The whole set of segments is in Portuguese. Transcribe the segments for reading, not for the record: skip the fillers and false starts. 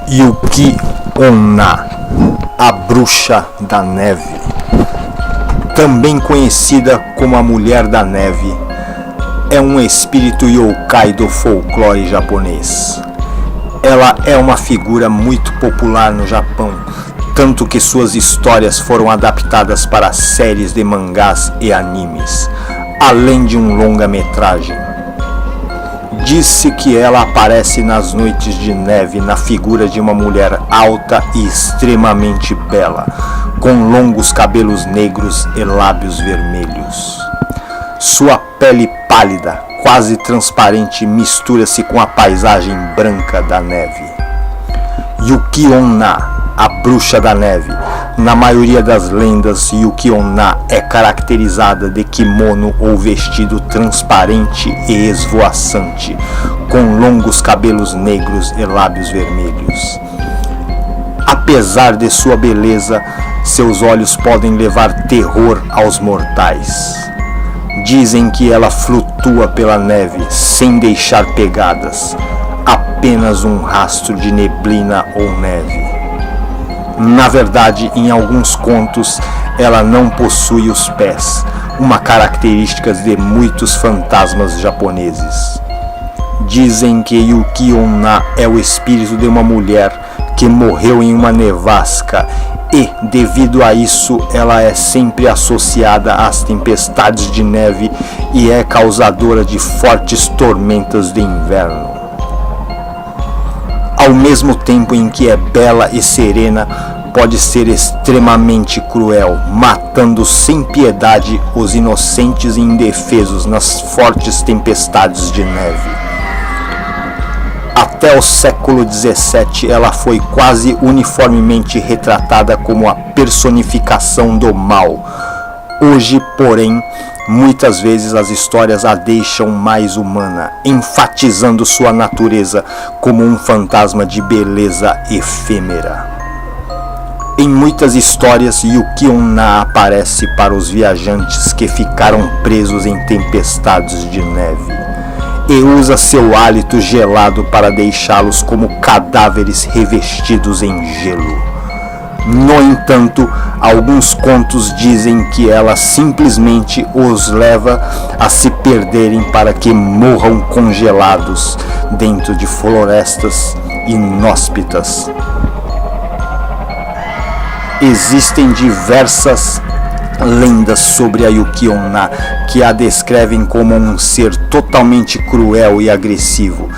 Yuki Onna, a Bruxa da Neve, também conhecida como a Mulher da Neve, é um espírito yokai do folclore japonês. Ela é uma figura muito popular no Japão, tanto que suas histórias foram adaptadas para séries de mangás e animes, além de um longa-metragem. Diz-se que ela aparece nas noites de neve na figura de uma mulher alta e extremamente bela, com longos cabelos negros e lábios vermelhos. Sua pele pálida, quase transparente, mistura-se com a paisagem branca da neve. Yuki Onna, a Bruxa da Neve. Na maioria das lendas, Yuki Onna é caracterizada de kimono ou vestido transparente e esvoaçante, com longos cabelos negros e lábios vermelhos. Apesar de sua beleza, seus olhos podem levar terror aos mortais. Dizem que ela flutua pela neve sem deixar pegadas, apenas um rastro de neblina ou neve. Na verdade, em alguns contos, ela não possui os pés, uma característica de muitos fantasmas japoneses. Dizem que Yuki Onna é o espírito de uma mulher que morreu em uma nevasca e, devido a isso, ela é sempre associada às tempestades de neve e é causadora de fortes tormentas de inverno. Ao mesmo tempo em que é bela e serena, pode ser extremamente cruel, matando sem piedade os inocentes e indefesos nas fortes tempestades de neve. Até o século XVII, ela foi quase uniformemente retratada como a personificação do mal. Hoje, porém, muitas vezes as histórias a deixam mais humana, enfatizando sua natureza como um fantasma de beleza efêmera. Em muitas histórias, Yuki Onna aparece para os viajantes que ficaram presos em tempestades de neve e usa seu hálito gelado para deixá-los como cadáveres revestidos em gelo. No entanto, alguns contos dizem que ela simplesmente os leva a se perderem para que morram congelados dentro de florestas inóspitas. Existem diversas lendas sobre a Yuki Onna que a descrevem como um ser totalmente cruel e agressivo.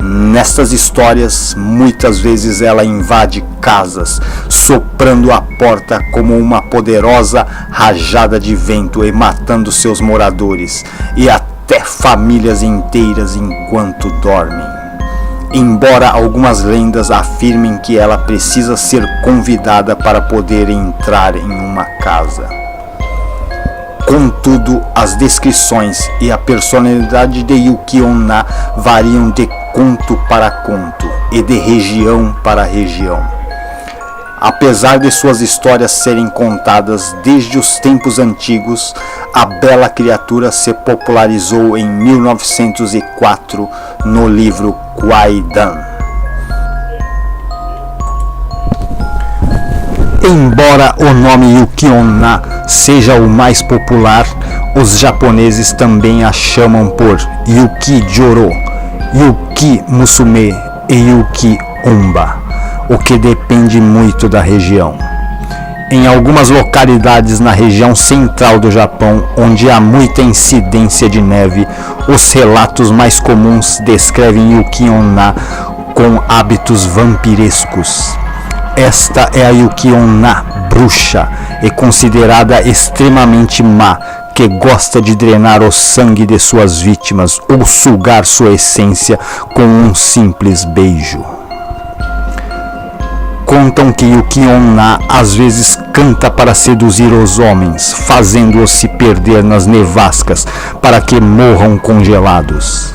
Nestas histórias, muitas vezes ela invade casas, soprando a porta como uma poderosa rajada de vento e matando seus moradores, e até famílias inteiras enquanto dormem. Embora algumas lendas afirmem que ela precisa ser convidada para poder entrar em uma casa. Contudo, as descrições e a personalidade de Yuki Onna variam de conto para conto e de região para região. Apesar de suas histórias serem contadas desde os tempos antigos, a bela criatura se popularizou em 1904 no livro Kwaidan. Embora o nome Yuki Onna seja o mais popular, os japoneses também a chamam por Yuki Joro, Yuki Musume e Yuki Onba, o que depende muito da região. Em algumas localidades na região central do Japão, onde há muita incidência de neve, os relatos mais comuns descrevem Yuki Onna com hábitos vampirescos. Esta é a Yuki Onna bruxa e considerada extremamente má, que gosta de drenar o sangue de suas vítimas ou sugar sua essência com um simples beijo. Contam que Yuki Onna às vezes canta para seduzir os homens, fazendo-os se perder nas nevascas para que morram congelados.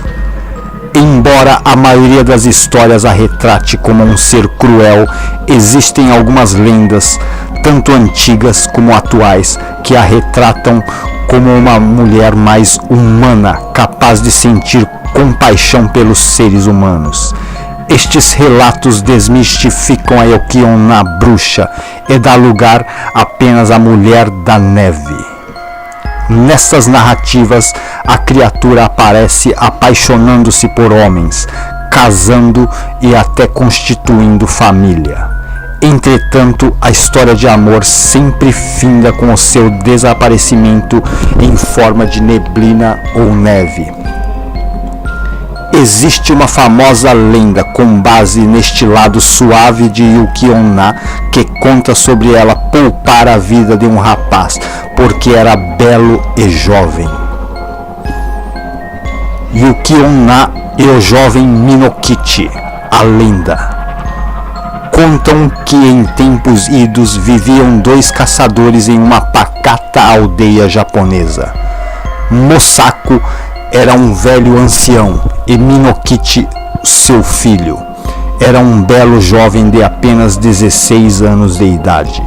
Embora a maioria das histórias a retrate como um ser cruel, existem algumas lendas, tanto antigas como atuais, que a retratam como uma mulher mais humana, capaz de sentir compaixão pelos seres humanos. Estes relatos desmistificam a Yukio-onna bruxa e dá lugar apenas à Mulher da Neve. Nestas narrativas, a criatura aparece apaixonando-se por homens, casando e até constituindo família. Entretanto, a história de amor sempre finda com o seu desaparecimento em forma de neblina ou neve. Existe uma famosa lenda com base neste lado suave de Yukio-onna que conta sobre ela poupar a vida de um rapaz porque era belo e jovem. Yukio-onna e o jovem Minokichi, a lenda. Contam que em tempos idos viviam dois caçadores em uma pacata aldeia japonesa. Mosako era um velho ancião e Minokichi, seu filho, era um belo jovem de apenas 16 anos de idade.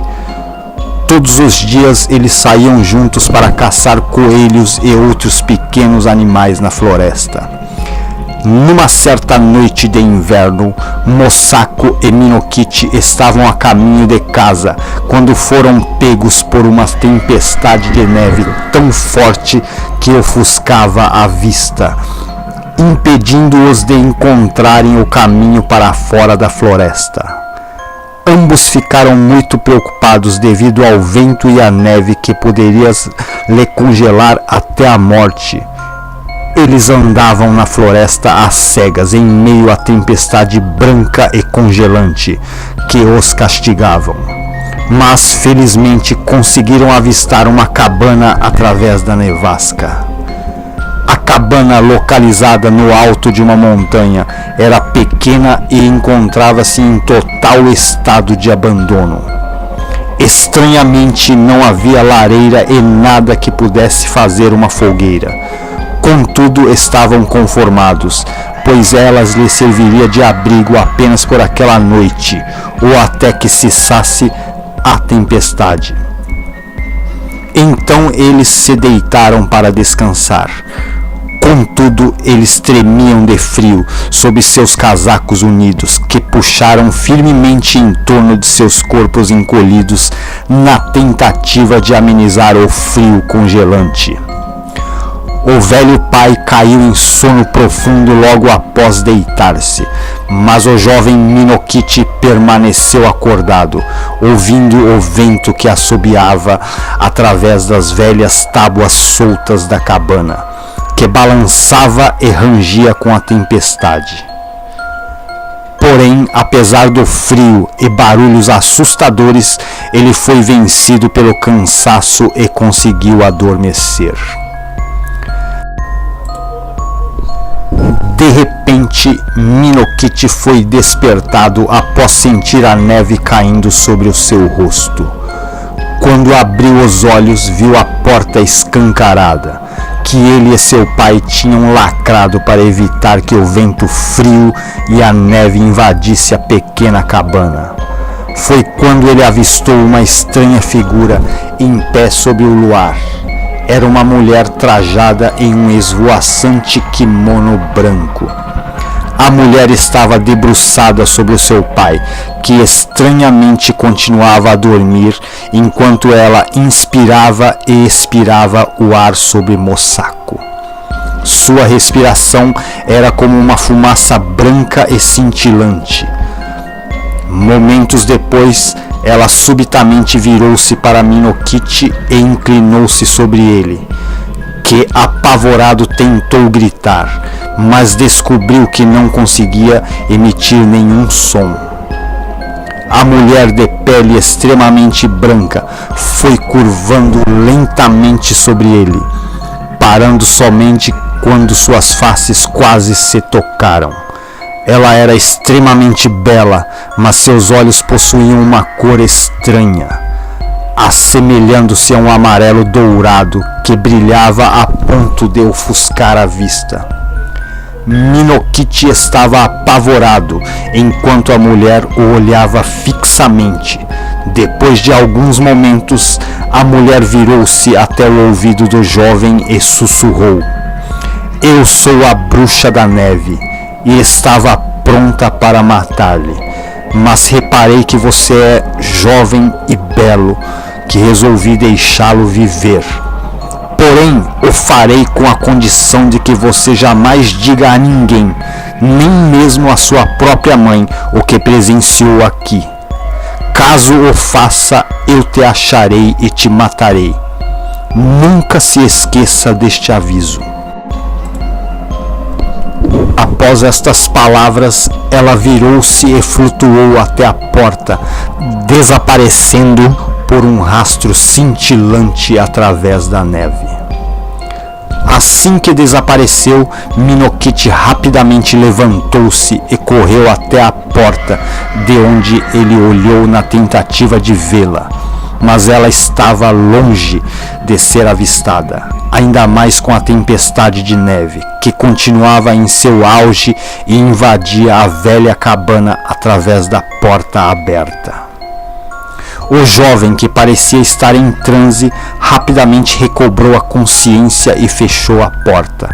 Todos os dias eles saíam juntos para caçar coelhos e outros pequenos animais na floresta. Numa certa noite de inverno, Mosako e Minokichi estavam a caminho de casa quando foram pegos por uma tempestade de neve tão forte que ofuscava a vista, impedindo-os de encontrarem o caminho para fora da floresta. Ambos ficaram muito preocupados devido ao vento e à neve que poderia lhe congelar até a morte. Eles andavam na floresta às cegas, em meio à tempestade branca e congelante que os castigavam. Mas felizmente conseguiram avistar uma cabana através da nevasca. A cabana, localizada no alto de uma montanha, era pequena e encontrava-se em total estado de abandono. Estranhamente, não havia lareira e nada que pudesse fazer uma fogueira. Contudo, estavam conformados, pois elas lhes serviria de abrigo apenas por aquela noite, ou até que cessasse a tempestade. Então eles se deitaram para descansar. Contudo, eles tremiam de frio sob seus casacos unidos, que puxaram firmemente em torno de seus corpos encolhidos na tentativa de amenizar o frio congelante. O velho pai caiu em sono profundo logo após deitar-se, mas o jovem Minokichi permaneceu acordado, ouvindo o vento que assobiava através das velhas tábuas soltas da cabana, que balançava e rangia com a tempestade. Porém, apesar do frio e barulhos assustadores, ele foi vencido pelo cansaço e conseguiu adormecer. De repente, Minokichi foi despertado após sentir a neve caindo sobre o seu rosto. Quando abriu os olhos, viu a porta escancarada, que ele e seu pai tinham lacrado para evitar que o vento frio e a neve invadisse a pequena cabana. Foi quando ele avistou uma estranha figura em pé sob o luar. Era uma mulher trajada em um esvoaçante kimono branco. A mulher estava debruçada sobre o seu pai, que estranhamente continuava a dormir enquanto ela inspirava e expirava o ar sobre Mosako. Sua respiração era como uma fumaça branca e cintilante. Momentos depois, ela subitamente virou-se para Minokichi e inclinou-se sobre ele, que apavorado tentou gritar, mas descobriu que não conseguia emitir nenhum som. A mulher de pele extremamente branca foi curvando lentamente sobre ele, parando somente quando suas faces quase se tocaram. Ela era extremamente bela, mas seus olhos possuíam uma cor estranha, assemelhando-se a um amarelo dourado que brilhava a ponto de ofuscar a vista. Minokichi estava apavorado, enquanto a mulher o olhava fixamente. Depois de alguns momentos, a mulher virou-se até o ouvido do jovem e sussurrou: "Eu sou a bruxa da neve", e estava pronta para matar-lhe. Mas reparei que você é jovem e belo, que resolvi deixá-lo viver. Porém, o farei com a condição de que você jamais diga a ninguém, nem mesmo a sua própria mãe, o que presenciou aqui. Caso o faça, eu te acharei e te matarei. Nunca se esqueça deste aviso. Após estas palavras, ela virou-se e flutuou até a porta, desaparecendo por um rastro cintilante através da neve. Assim que desapareceu, Minokichi rapidamente levantou-se e correu até a porta, de onde ele olhou na tentativa de vê-la. Mas ela estava longe de ser avistada, ainda mais com a tempestade de neve, que continuava em seu auge e invadia a velha cabana através da porta aberta. O jovem, que parecia estar em transe, rapidamente recobrou a consciência e fechou a porta,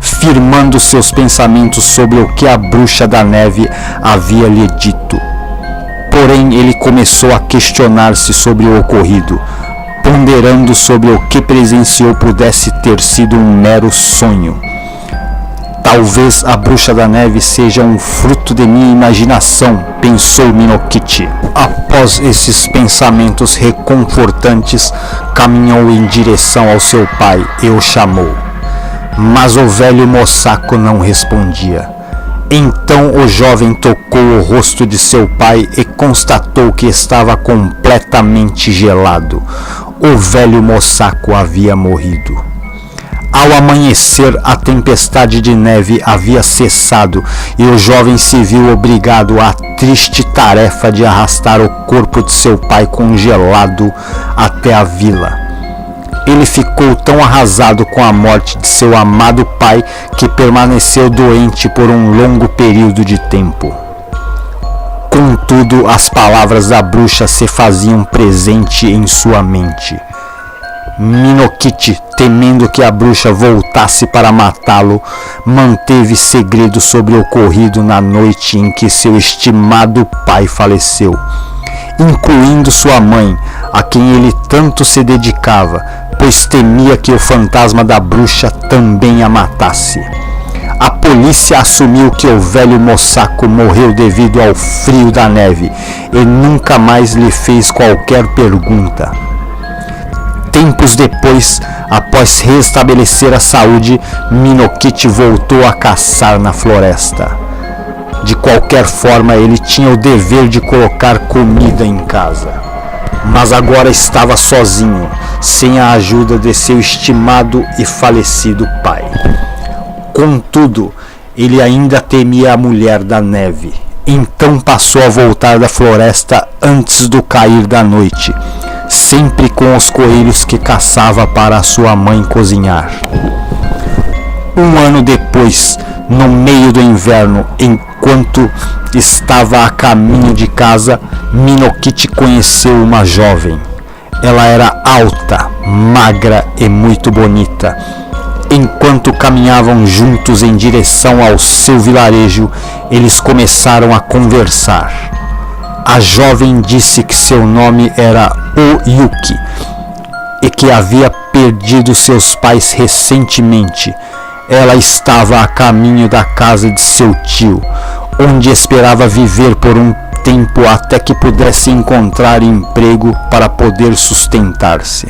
firmando seus pensamentos sobre o que a bruxa da neve havia lhe dito. Porém, ele começou a questionar-se sobre o ocorrido, ponderando sobre o que presenciou pudesse ter sido um mero sonho. Talvez a bruxa da neve seja um fruto de minha imaginação, pensou Minokichi. Após esses pensamentos reconfortantes, caminhou em direção ao seu pai e o chamou. Mas o velho Mosako não respondia. Então o jovem tocou o rosto de seu pai e constatou que estava completamente gelado. O velho Mosako havia morrido. Ao amanhecer, a tempestade de neve havia cessado e o jovem se viu obrigado à triste tarefa de arrastar o corpo de seu pai congelado até a vila. Ele ficou tão arrasado com a morte de seu amado pai que permaneceu doente por um longo período de tempo. Contudo, as palavras da bruxa se faziam presente em sua mente. Minokichi, temendo que a bruxa voltasse para matá-lo, manteve segredo sobre o ocorrido na noite em que seu estimado pai faleceu, incluindo sua mãe, a quem ele tanto se dedicava, pois temia que o fantasma da bruxa também a matasse. A polícia assumiu que o velho Mosako morreu devido ao frio da neve e nunca mais lhe fez qualquer pergunta. Tempos depois, após restabelecer a saúde, Minokichi voltou a caçar na floresta. De qualquer forma, ele tinha o dever de colocar comida em casa. Mas agora estava sozinho, sem a ajuda de seu estimado e falecido pai. Contudo, ele ainda temia a mulher da neve. Então passou a voltar da floresta antes do cair da noite, sempre com os coelhos que caçava para sua mãe cozinhar. Um ano depois, no meio do inverno, enquanto estava a caminho de casa, Minokichi conheceu uma jovem. Ela era alta, magra e muito bonita. Enquanto caminhavam juntos em direção ao seu vilarejo, eles começaram a conversar. A jovem disse que seu nome era Oyuki e que havia perdido seus pais recentemente. Ela estava a caminho da casa de seu tio, onde esperava viver por um tempo até que pudesse encontrar emprego para poder sustentar-se.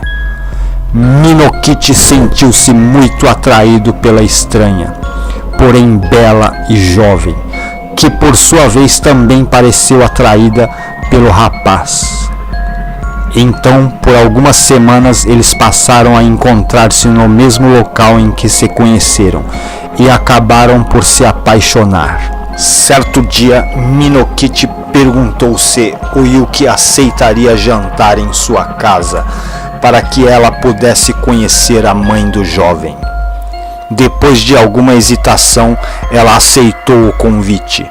Minokichi sentiu-se muito atraído pela estranha, porém bela e jovem, que por sua vez também pareceu atraída pelo rapaz. Então, por algumas semanas, eles passaram a encontrar-se no mesmo local em que se conheceram e acabaram por se apaixonar. Certo dia, Minokichi perguntou se Oyuki aceitaria jantar em sua casa para que ela pudesse conhecer a mãe do jovem. Depois de alguma hesitação, ela aceitou o convite.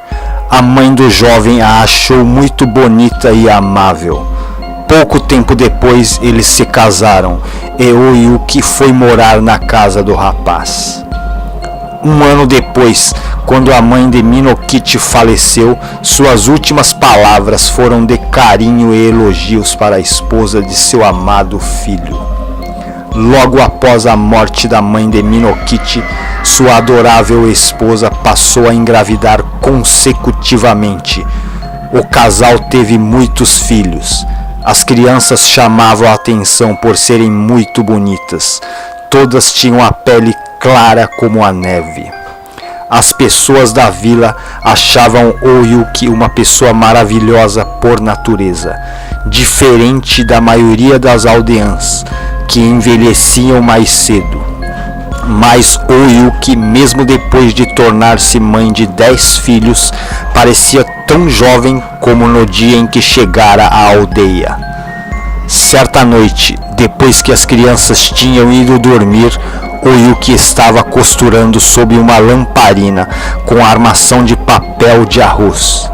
A mãe do jovem a achou muito bonita e amável. Pouco tempo depois, eles se casaram e Oyuki foi morar na casa do rapaz. Um ano depois, Quando a mãe de Minokichi faleceu, suas últimas palavras foram de carinho e elogios para a esposa de seu amado filho. Logo após a morte da mãe de Minokichi, sua adorável esposa passou a engravidar consecutivamente. O casal teve muitos filhos. As crianças chamavam a atenção por serem muito bonitas. Todas tinham a pele clara como a neve. As pessoas da vila achavam Oyuki uma pessoa maravilhosa por natureza, diferente da maioria das aldeãs, que envelheciam mais cedo. Mas Oyuki, mesmo depois de tornar-se mãe de 10 filhos, parecia tão jovem como no dia em que chegara à aldeia. Certa noite, depois que as crianças tinham ido dormir, Oyuki estava costurando sob uma lamparina com a armação de papel de arroz.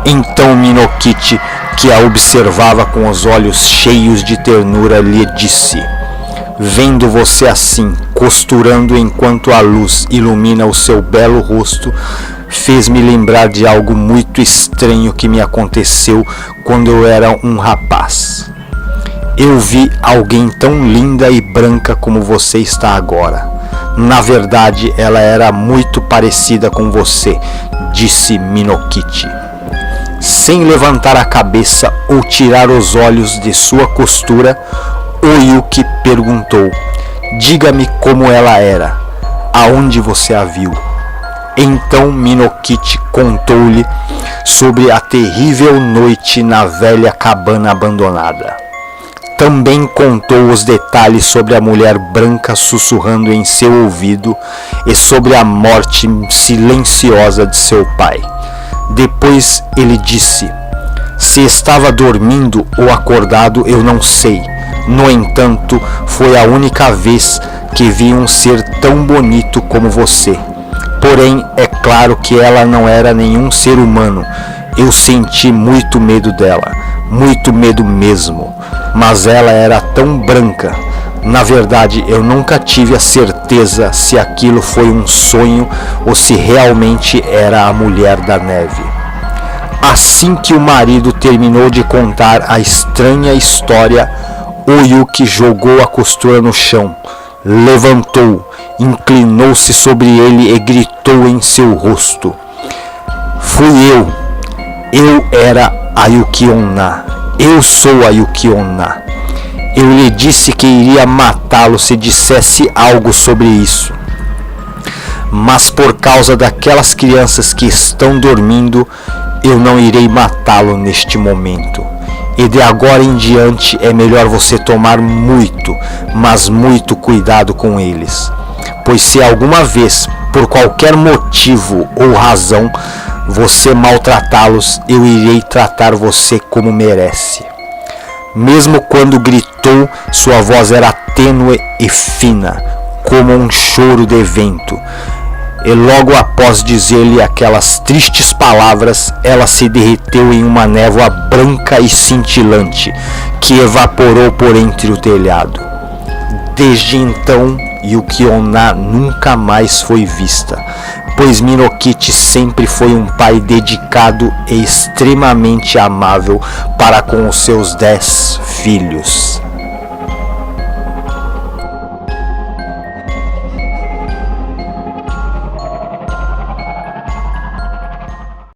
Então Minokichi, que a observava com os olhos cheios de ternura, lhe disse: "Vendo você assim, costurando enquanto a luz ilumina o seu belo rosto, fez-me lembrar de algo muito estranho que me aconteceu quando eu era um rapaz. Eu vi alguém tão linda e branca como você está agora. Na verdade, ela era muito parecida com você", disse Minokichi. Sem levantar a cabeça ou tirar os olhos de sua costura, Oyuki perguntou: "Diga-me como ela era. Aonde você a viu?" Então Minokichi contou-lhe sobre a terrível noite na velha cabana abandonada. Também contou os detalhes sobre a mulher branca sussurrando em seu ouvido e sobre a morte silenciosa de seu pai. Depois ele disse: "Se estava dormindo ou acordado, eu não sei. No entanto, foi a única vez que vi um ser tão bonito como você. Porém, é claro que ela não era nenhum ser humano. Eu senti muito medo dela, muito medo mesmo. Mas ela era tão branca. Na verdade, eu nunca tive a certeza se aquilo foi um sonho ou se realmente era a Mulher da Neve." Assim que o marido terminou de contar a estranha história, Oyuki jogou a costura no chão, levantou, inclinou-se sobre ele e gritou em seu rosto: "Fui eu! Eu era a Yuki Onna! Eu sou a Yuki Onna! Eu lhe disse que iria matá-lo se dissesse algo sobre isso. Mas por causa daquelas crianças que estão dormindo, eu não irei matá-lo neste momento. E de agora em diante é melhor você tomar muito, mas muito cuidado com eles. Pois se alguma vez, por qualquer motivo ou razão, você maltratá-los, eu irei tratar você como merece." Mesmo quando gritou, sua voz era tênue e fina, como um choro de vento. E logo após dizer-lhe aquelas tristes palavras, ela se derreteu em uma névoa branca e cintilante, que evaporou por entre o telhado. Desde então, Yuki Onna nunca mais foi vista, pois Minokichi sempre foi um pai dedicado e extremamente amável para com os seus 10 filhos.